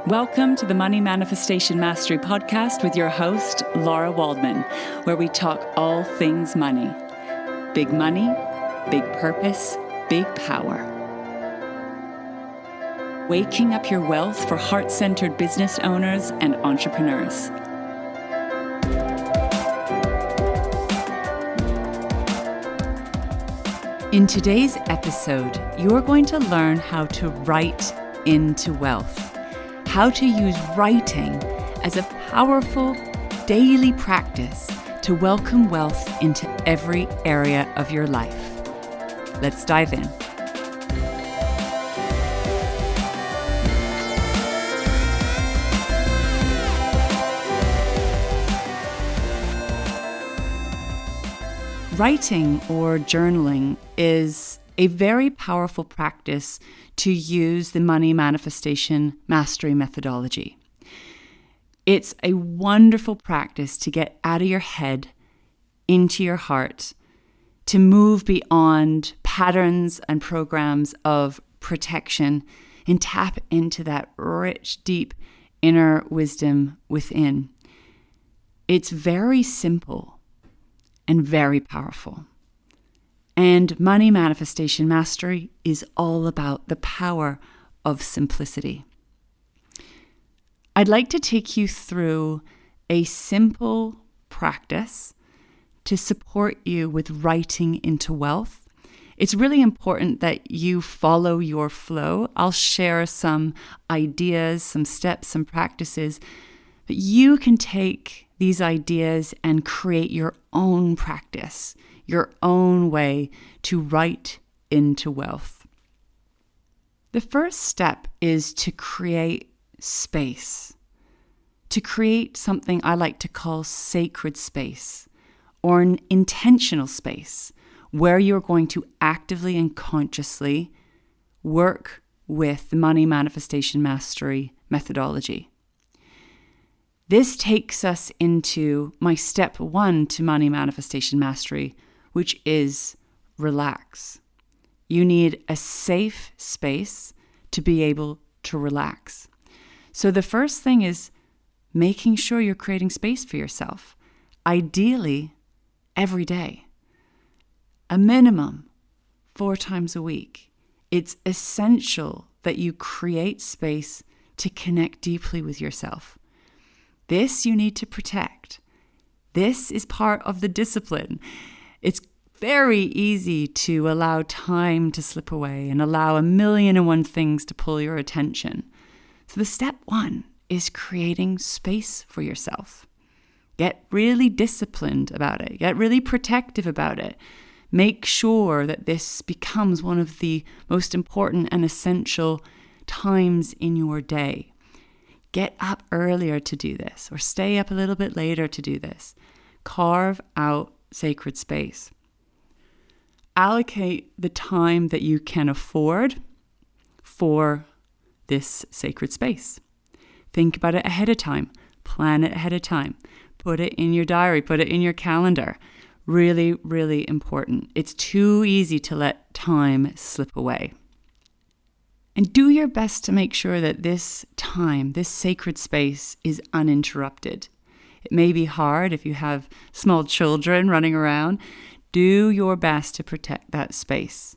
Welcome to the Money Manifestation Mastery podcast with your host, Lara Waldman, where we talk all things money. Big money, big purpose, big power. Waking up your wealth for heart-centered business owners and entrepreneurs. In today's episode, you're going to learn how to write into wealth. How to use writing as a powerful daily practice to welcome wealth into every area of your life. Let's dive in. Writing or journaling is a very powerful practice to use the Money Manifestation Mastery methodology. It's a wonderful practice to get out of your head, into your heart, to move beyond patterns and programs of protection and tap into that rich, deep inner wisdom within. It's very simple and very powerful. And Money Manifestation Mastery is all about the power of simplicity. I'd like to take you through a simple practice to support you with writing into wealth. It's really important that you follow your flow. I'll share some ideas, some steps, some practices, but you can take these ideas and create your own practice, your own way to write into wealth. The first step is to create space, to create something I like to call sacred space or an intentional space where you're going to actively and consciously work with the Money Manifestation Mastery methodology. This takes us into my step one to Money Manifestation Mastery, which is relax. You need a safe space to be able to relax. So the first thing is making sure you're creating space for yourself, ideally every day, a minimum 4 times a week. It's essential that you create space to connect deeply with yourself. This you need to protect. This is part of the discipline. It's very easy to allow time to slip away and allow 1,000,001 things to pull your attention. So the step one is creating space for yourself. Get really disciplined about it. Get really protective about it. Make sure that this becomes one of the most important and essential times in your day. Get up earlier to do this, or stay up a little bit later to do this. Carve out sacred space. Allocate the time that you can afford for this sacred space. Think about it ahead of time. Plan it ahead of time. Put it in your diary. Put it in your calendar. Really, really important. It's too easy to let time slip away. And do your best to make sure that this time, this sacred space, is uninterrupted. It may be hard if you have small children running around. Do your best to protect that space.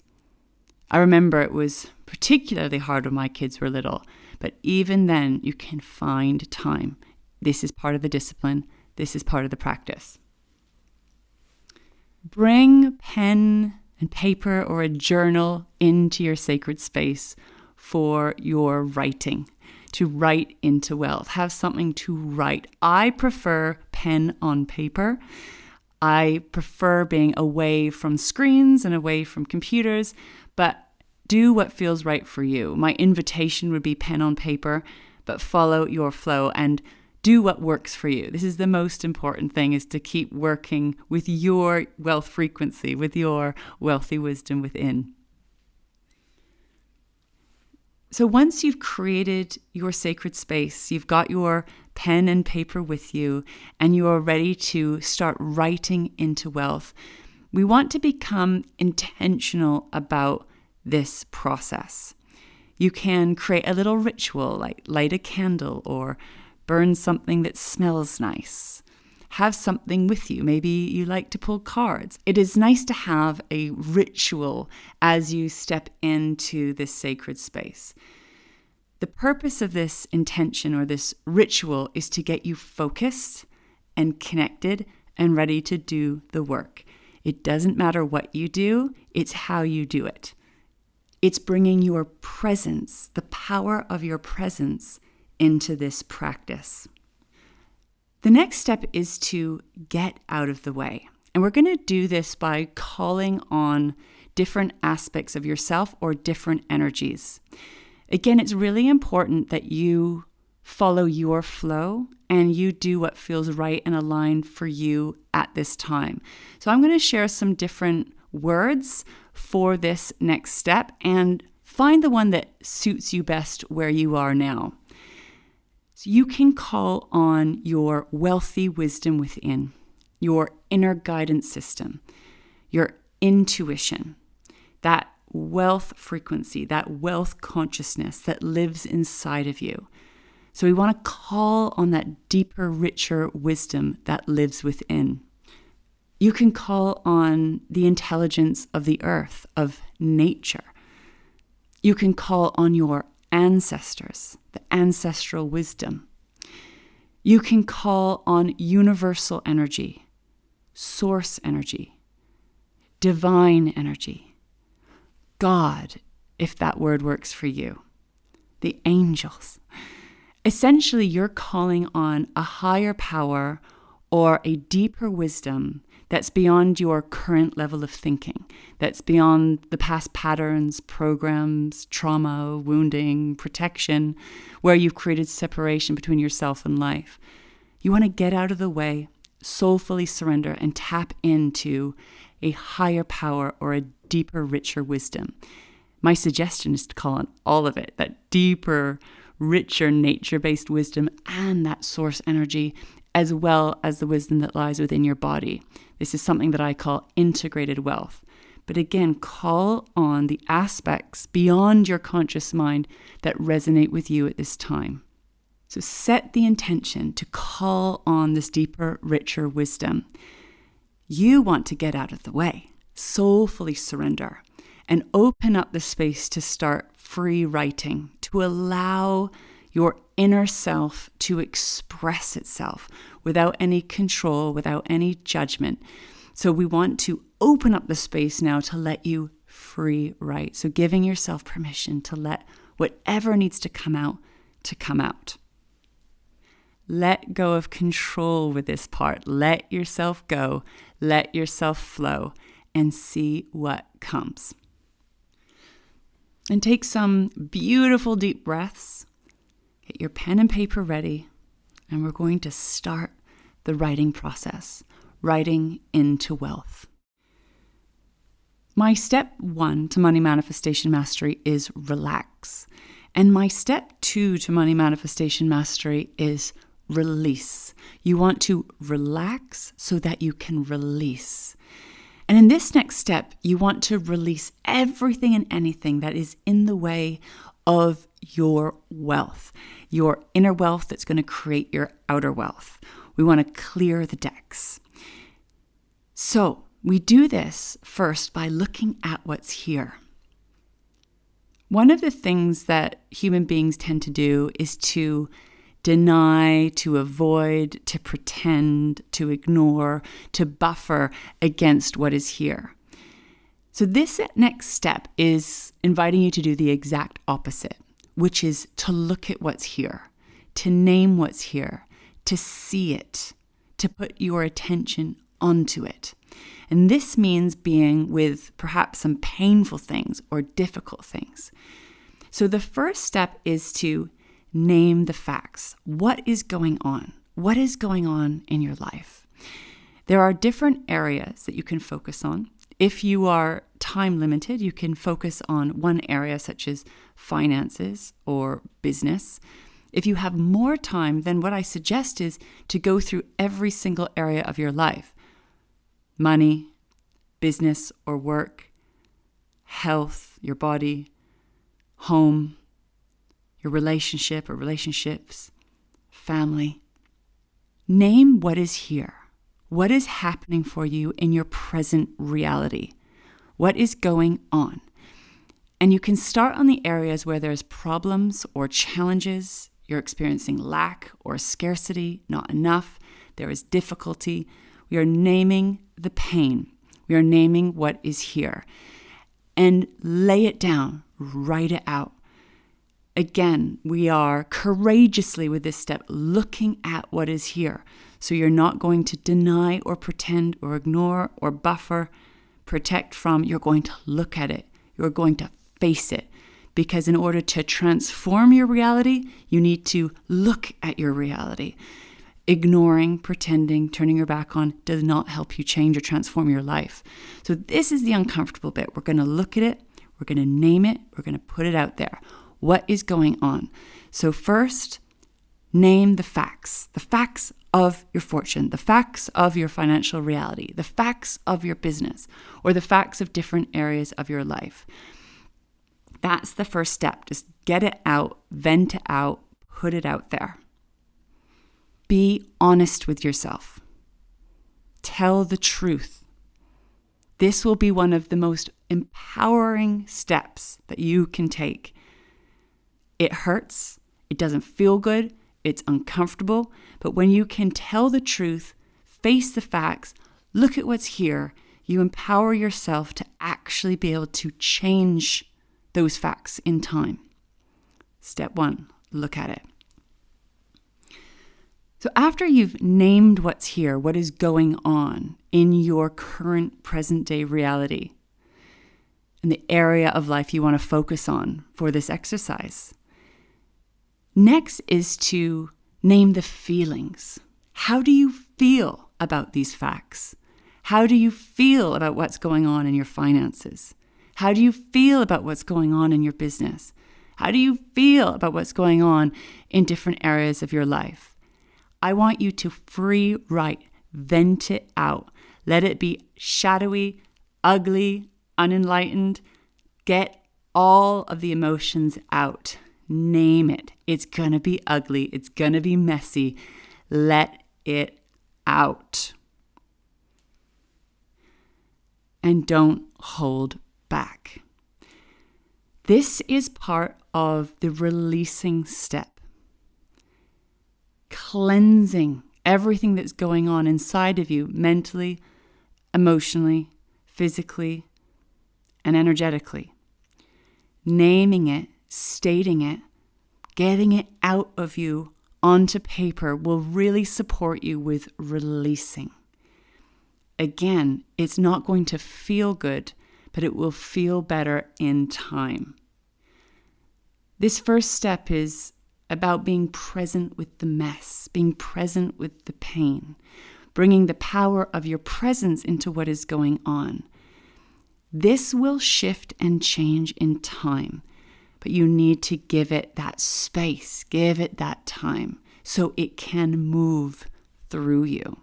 I remember it was particularly hard when my kids were little, but even then you can find time. This is part of the discipline. This is part of the practice. Bring pen and paper or a journal into your sacred space for your writing, to write into wealth. Have something to write. I prefer pen on paper. I prefer being away from screens and away from computers, but do what feels right for you. My invitation would be pen on paper, but follow your flow and do what works for you. This is the most important thing, is to keep working with your wealth frequency, with your wealthy wisdom within. So once you've created your sacred space, you've got your pen and paper with you, and you are ready to start writing into wealth, we want to become intentional about this process. You can create a little ritual, like light a candle or burn something that smells nice. Have something with you. Maybe you like to pull cards. It is nice to have a ritual as you step into this sacred space. The purpose of this intention or this ritual is to get you focused and connected and ready to do the work. It doesn't matter what you do, it's how you do it. It's bringing your presence, the power of your presence, into this practice. The next step is to get out of the way. And we're going to do this by calling on different aspects of yourself or different energies. Again, it's really important that you follow your flow and you do what feels right and aligned for you at this time. So I'm going to share some different words for this next step and find the one that suits you best where you are now. So you can call on your wealthy wisdom within, your inner guidance system, your intuition, that wealth frequency, that wealth consciousness that lives inside of you. So we want to call on that deeper, richer wisdom that lives within. You can call on the intelligence of the earth, of nature. You can call on your ancestors, the ancestral wisdom. You can call on universal energy, source energy, divine energy, God, if that word works for you, the angels. Essentially, you're calling on a higher power or a deeper wisdom that's beyond your current level of thinking, that's beyond the past patterns, programs, trauma, wounding, protection, where you've created separation between yourself and life. You want to get out of the way, soulfully surrender, and tap into a higher power or a deeper, richer wisdom. My suggestion is to call on all of it, that deeper, richer, nature-based wisdom and that source energy, as well as the wisdom that lies within your body. This is something that I call integrated wealth. But again, call on the aspects beyond your conscious mind that resonate with you at this time. So set the intention to call on this deeper, richer wisdom. You want to get out of the way, soulfully surrender, and open up the space to start free writing, to allow your inner self to express itself without any control, without any judgment. So we want to open up the space now to let you free write. So giving yourself permission to let whatever needs to come out. Let go of control with this part. Let yourself go. Let yourself flow and see what comes. And take some beautiful deep breaths. Get your pen and paper ready. And we're going to start the writing process. Writing into wealth. My step 1 to money manifestation mastery is relax. And my step 2 to money manifestation mastery is release. You want to relax so that you can release. And in this next step, you want to release everything and anything that is in the way of your wealth, your inner wealth that's going to create your outer wealth. We want to clear the decks. So we do this first by looking at what's here. One of the things that human beings tend to do is to deny, to avoid, to pretend, to ignore, to buffer against what is here. So this next step is inviting you to do the exact opposite, which is to look at what's here, to name what's here, to see it, to put your attention onto it. And this means being with perhaps some painful things or difficult things. So the first step is to name the facts. What is going on? What is going on in your life? There are different areas that you can focus on. If you are time limited, you can focus on one area such as finances or business. If you have more time, then what I suggest is to go through every single area of your life. Money, business or work, health, your body, home, your relationship or relationships, family. Name what is here. What is happening for you in your present reality? What is going on? And you can start on the areas where there's problems or challenges. You're experiencing lack or scarcity, not enough. There is difficulty. We are naming the pain. We are naming what is here. And lay it down. Write it out. Again, we are courageously with this step looking at what is here. So you're not going to deny or pretend or ignore or buffer, protect from. You're going to look at it. You're going to face it. Because in order to transform your reality, you need to look at your reality. Ignoring, pretending, turning your back on does not help you change or transform your life. So this is the uncomfortable bit. We're going to look at it. We're going to name it. We're going to put it out there. What is going on? So first, name the facts of your fortune, the facts of your financial reality, the facts of your business, or the facts of different areas of your life. That's the first step. Just get it out, vent it out, put it out there. Be honest with yourself. Tell the truth. This will be one of the most empowering steps that you can take. It hurts. It doesn't feel good. It's uncomfortable. But when you can tell the truth, face the facts, look at what's here, you empower yourself to actually be able to change those facts in time. Step 1, look at it. So after you've named what's here, what is going on in your current present day reality, and the area of life you want to focus on for this exercise, next is to name the feelings. How do you feel about these facts? How do you feel about what's going on in your finances? How do you feel about what's going on in your business? How do you feel about what's going on in different areas of your life? I want you to free write, vent it out. Let it be shadowy, ugly, unenlightened. Get all of the emotions out. Name it. It's going to be ugly. It's going to be messy. Let it out. And don't hold back. This is part of the releasing step. Cleansing everything that's going on inside of you mentally, emotionally, physically, and energetically. Naming it, stating it, getting it out of you onto paper will really support you with releasing. Again, it's not going to feel good, but it will feel better in time. This first step is about being present with the mess, being present with the pain, bringing the power of your presence into what is going on. This will shift and change in time, but you need to give it that space, give it that time, so it can move through you.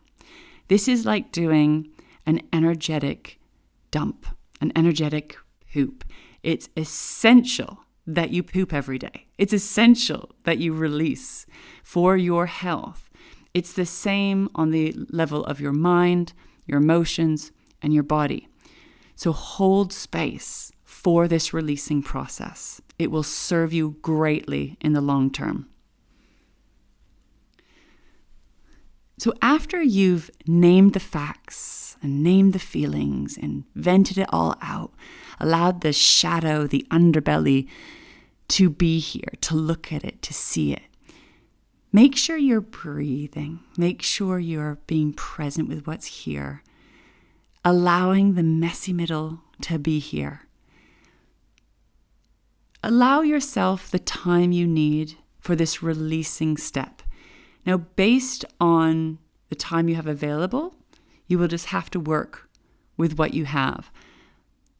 This is like doing an energetic dump, an energetic poop. It's essential that you poop every day. It's essential that you release for your health. It's the same on the level of your mind, your emotions, and your body. So hold space for this releasing process. It will serve you greatly in the long term. So after you've named the facts and named the feelings and vented it all out, allowed the shadow, the underbelly to be here, to look at it, to see it, make sure you're breathing. Make sure you're being present with what's here, allowing the messy middle to be here. Allow yourself the time you need for this releasing step. Now, based on the time you have available, you will just have to work with what you have.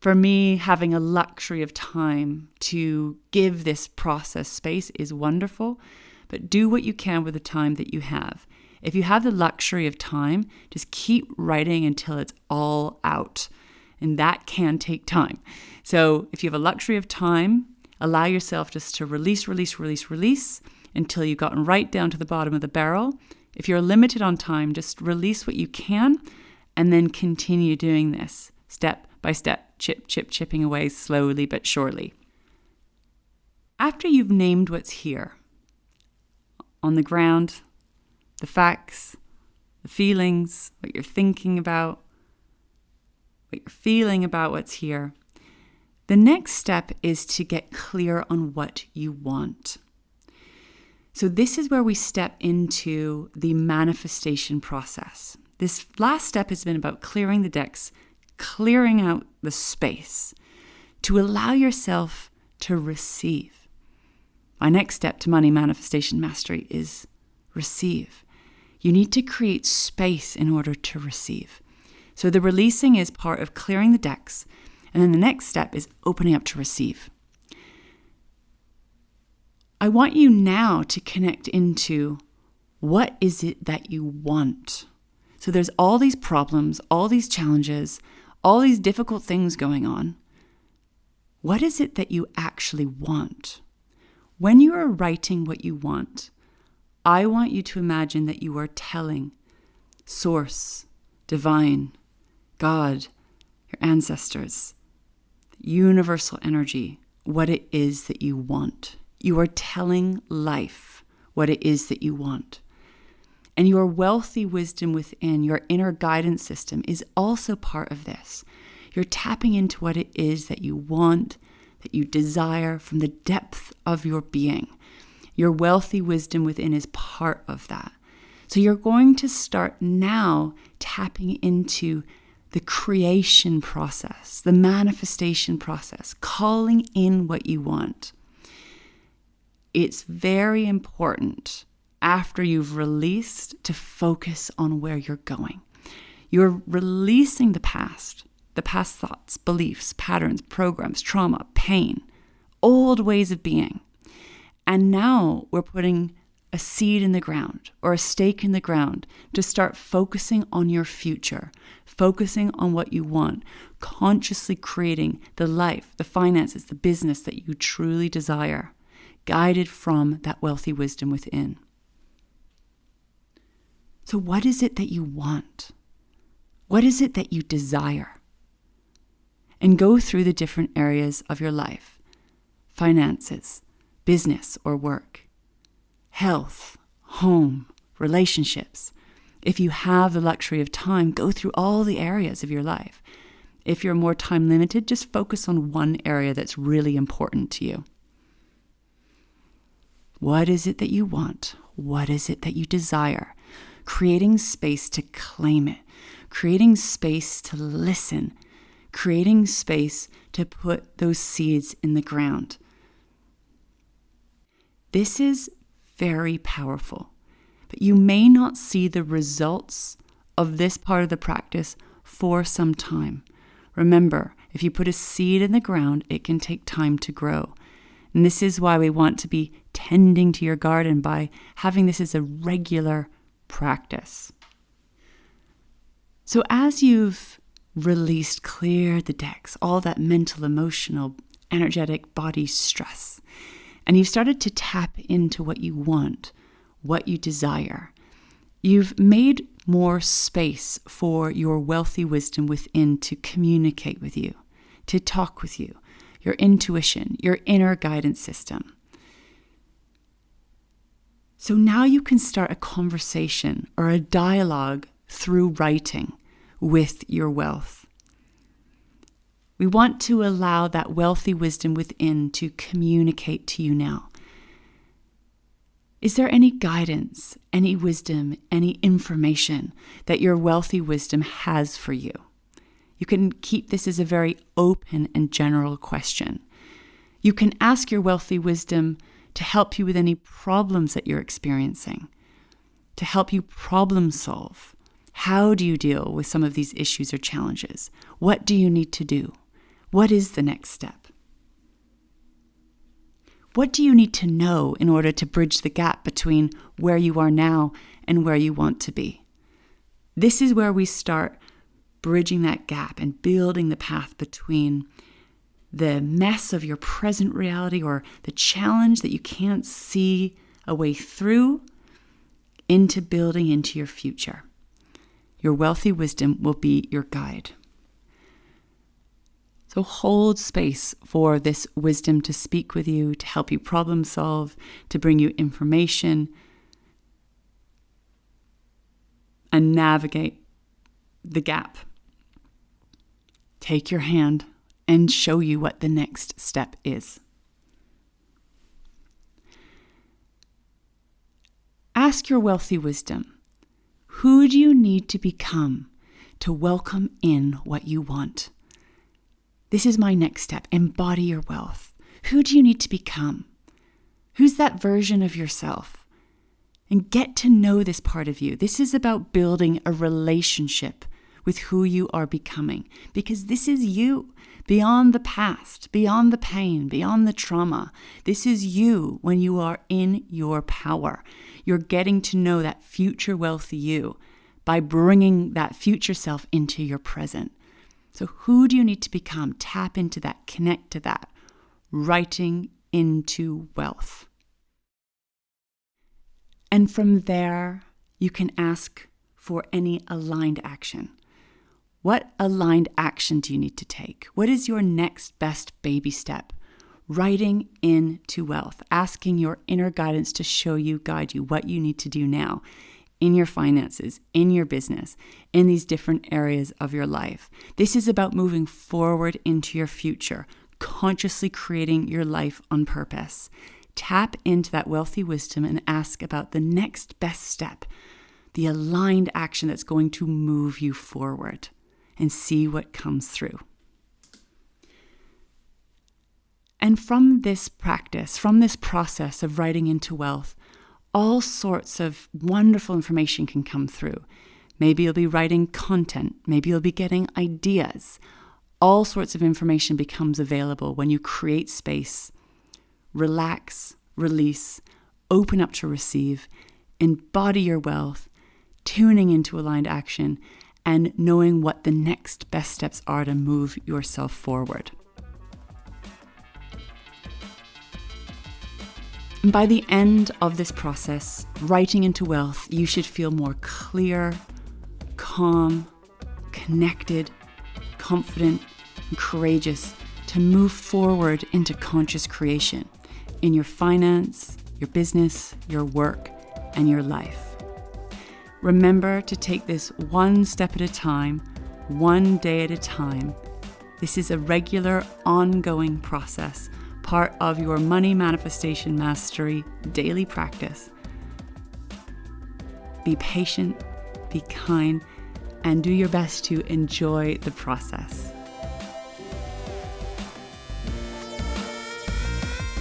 For me, having a luxury of time to give this process space is wonderful, but do what you can with the time that you have. If you have the luxury of time, just keep writing until it's all out, and that can take time. So if you have a luxury of time, Allow yourself just to release until you've gotten right down to the bottom of the barrel. If you're limited on time, just release what you can and then continue doing this step by step, chipping away slowly but surely. After you've named what's here, on the ground, the facts, the feelings, what you're thinking about, what you're feeling about what's here, the next step is to get clear on what you want. So this is where we step into the manifestation process. This last step has been about clearing the decks, clearing out the space to allow yourself to receive. My next step to money manifestation mastery is receive. You need to create space in order to receive. So the releasing is part of clearing the decks, and then the next step is opening up to receive. I want you now to connect into what is it that you want. So there's all these problems, all these challenges, all these difficult things going on. What is it that you actually want? When you are writing what you want, I want you to imagine that you are telling Source, Divine, God, your ancestors, universal energy, what it is that you want. You are telling life what it is that you want. And your wealthy wisdom within, your inner guidance system, is also part of this. You're tapping into what it is that you want, that you desire from the depth of your being. Your wealthy wisdom within is part of that. So you're going to start now tapping into the creation process, the manifestation process, calling in what you want. It's very important after you've released to focus on where you're going. You're releasing the past thoughts, beliefs, patterns, programs, trauma, pain, old ways of being. And now we're putting a seed in the ground or a stake in the ground to start focusing on your future, focusing on what you want, consciously creating the life, the finances, the business that you truly desire, guided from that wealthy wisdom within. So what is it that you want? What is it that you desire? And go through the different areas of your life: finances, business or work, health, home, relationships. If you have the luxury of time, go through all the areas of your life. If you're more time limited, just focus on one area that's really important to you. What is it that you want? What is it that you desire? Creating space to claim it, creating space to listen, creating space to put those seeds in the ground. This is very powerful, but you may not see the results of this part of the practice for some time. Remember, if you put a seed in the ground, it can take time to grow. And this is why we want to be tending to your garden by having this as a regular practice. So as you've released, cleared the decks, all that mental, emotional, energetic body stress, and you've started to tap into what you want, what you desire, you've made more space for your wealthy wisdom within to communicate with you, to talk with you, your intuition, your inner guidance system. So now you can start a conversation or a dialogue through writing with your wealth. We want to allow that wealthy wisdom within to communicate to you now. Is there any guidance, any wisdom, any information that your wealthy wisdom has for you? You can keep this as a very open and general question. You can ask your wealthy wisdom to help you with any problems that you're experiencing, to help you problem solve. How do you deal with some of these issues or challenges? What do you need to do? What is the next step? What do you need to know in order to bridge the gap between where you are now and where you want to be? This is where we start bridging that gap and building the path between the mess of your present reality or the challenge that you can't see a way through into building into your future. Your wealthy wisdom will be your guide. So hold space for this wisdom to speak with you, to help you problem solve, to bring you information, and navigate the gap. Take your hand and show you what the next step is. Ask your wealthy wisdom, who do you need to become to welcome in what you want? This is my next step. Embody your wealth. Who do you need to become? Who's that version of yourself? And get to know this part of you. This is about building a relationship with who you are becoming, because this is you, beyond the past, beyond the pain, beyond the trauma. This is you when you are in your power. You're getting to know that future wealthy you by bringing that future self into your present. So who do you need to become? Tap into that, connect to that. Writing into wealth. And from there, you can ask for any aligned action. What aligned action do you need to take? What is your next best baby step? Writing into wealth, asking your inner guidance to show you, guide you what you need to do now in your finances, in your business, in these different areas of your life. This is about moving forward into your future, consciously creating your life on purpose. Tap into that wealthy wisdom and ask about the next best step, the aligned action that's going to move you forward, and see what comes through. And from this practice, from this process of writing into wealth, all sorts of wonderful information can come through. Maybe you'll be writing content. Maybe you'll be getting ideas. All sorts of information becomes available when you create space, relax, release, open up to receive, embody your wealth, tuning into aligned action, and knowing what the next best steps are to move yourself forward. And by the end of this process, writing into wealth, you should feel more clear, calm, connected, confident, and courageous to move forward into conscious creation in your finance, your business, your work, and your life. Remember to take this one step at a time, one day at a time. This is a regular, ongoing process, part of your money manifestation mastery daily practice. Be patient, be kind, and do your best to enjoy the process.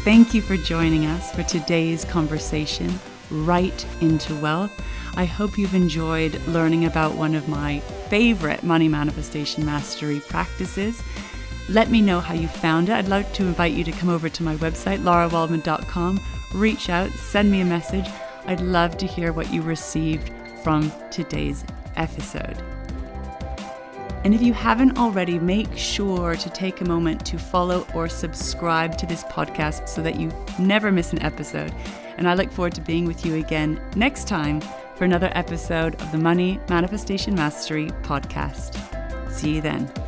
Thank you for joining us for today's conversation, Write into Wealth. I hope you've enjoyed learning about one of my favorite money manifestation mastery practices. Let me know how you found it. I'd love to invite you to come over to my website, larawaldman.com, reach out, send me a message. I'd love to hear what you received from today's episode. And if you haven't already, make sure to take a moment to follow or subscribe to this podcast so that you never miss an episode. And I look forward to being with you again next time for another episode of the Money Manifestation Mastery podcast. See you then.